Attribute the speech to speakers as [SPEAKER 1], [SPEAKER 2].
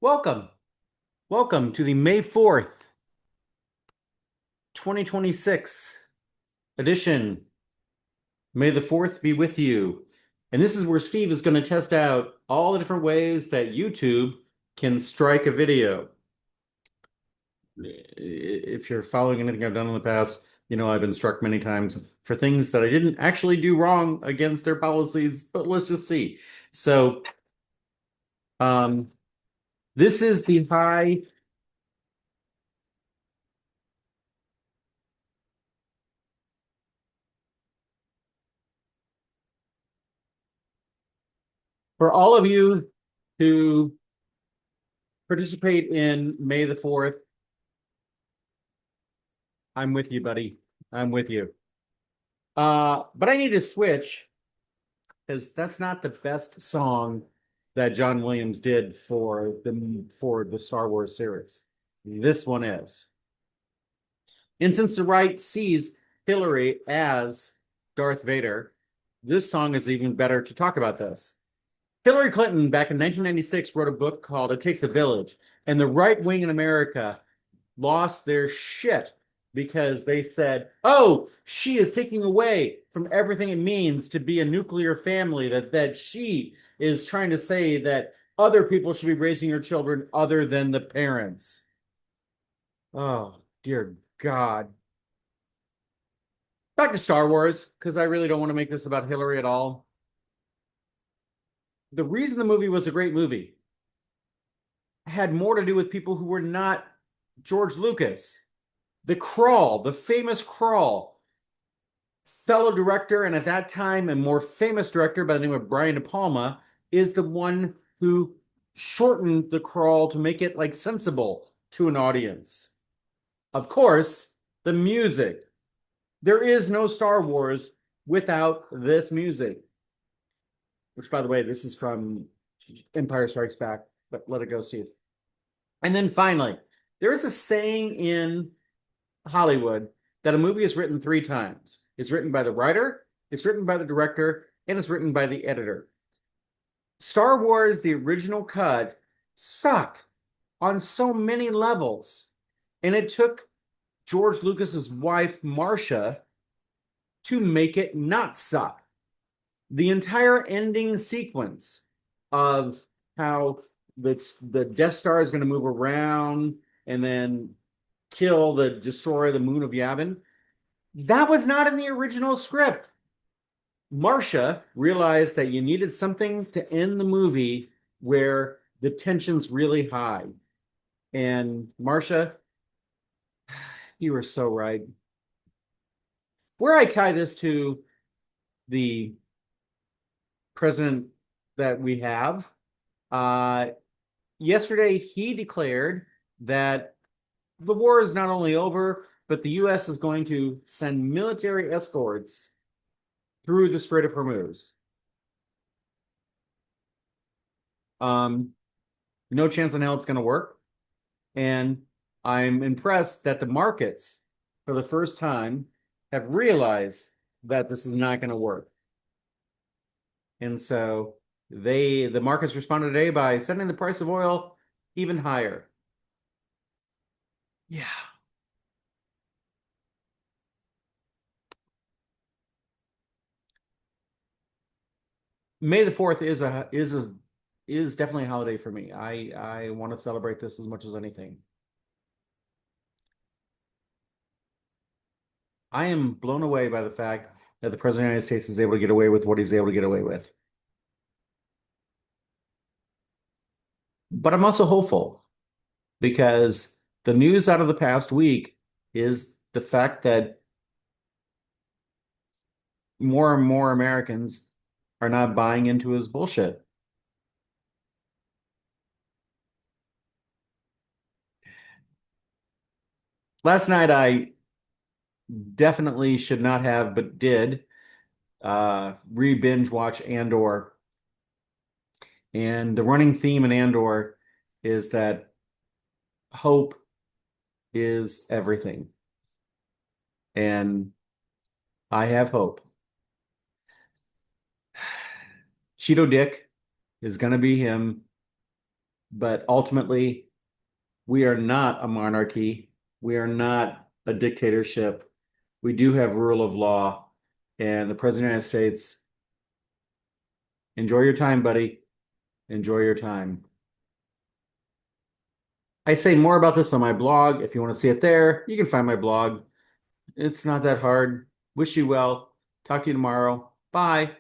[SPEAKER 1] Welcome. Welcome to the May 4th, 2026 edition. May the 4th be with you. And this is where Steve is going to test out all the different ways that YouTube can strike a video. If you're following anything I've done in the past, you know I've been struck many times for things that I didn't actually do wrong against their policies, but let's just see. So, um, this is the high. For all of you who participate in May the 4th, I'm with you, buddy. I'm with you. But I need to switch because that's not the best song that John Williams did for the Star Wars series. This one is. And since the right sees Hillary as Darth Vader, this song is even better to talk about this. Hillary Clinton, back in 1996, wrote a book called It Takes a Village, and the right wing in America lost their shit because they said, "Oh, she is taking away from everything it means to be a nuclear family, that she is trying to say that other people should be raising your children other than the parents." Oh, dear God. Back to Star Wars, because I really don't want to make this about Hillary at all. The reason the movie was a great movie had more to do with people who were not George Lucas. The Crawl, the famous Crawl, fellow director, and at that time a more famous director by the name of Brian De Palma, is the one who shortened The Crawl to make it like sensible to an audience. Of course, the music. There is no Star Wars without this music. Which, by the way, this is from Empire Strikes Back, but let it go, Steve. And then finally, there is a saying in Hollywood that a movie is written three times. It's written by the writer, it's written by the director, and it's written by the editor. Star Wars, the original cut, sucked on so many levels. And it took George Lucas's wife, Marcia, to make it not suck. The entire ending sequence of how the Death Star is going to move around and then destroy the moon of Yavin. That was not in the original script. Marcia realized that you needed something to end the movie where the tension's really high. And Marcia, you were so right. Where I tie this to the president that we have, uh, yesterday he declared that the war is not only over, but the U.S. is going to send military escorts through the Strait of Hormuz. Um, no chance in hell it's going to work. And I'm impressed that the markets, for the first time, have realized that this is not going to work. And so the markets responded today by sending the price of oil even higher. Yeah. May the 4th is definitely a holiday for me. I want to celebrate this as much as anything. I am blown away by the fact that the President of the United States is able to get away with what he's able to get away with. But I'm also hopeful because the news out of the past week is the fact that more and more Americans are not buying into his bullshit. Last night I definitely should not have, but did re-binge watch Andor. And the running theme in Andor is that hope is everything. And I have hope. Cheeto Dick is going to be him. But ultimately, we are not a monarchy. We are not a dictatorship. We do have rule of law. And the President of the United States, enjoy your time, buddy. Enjoy your time. I say more about this on my blog. If you want to see it there, you can find my blog. It's not that hard. Wish you well. Talk to you tomorrow. Bye.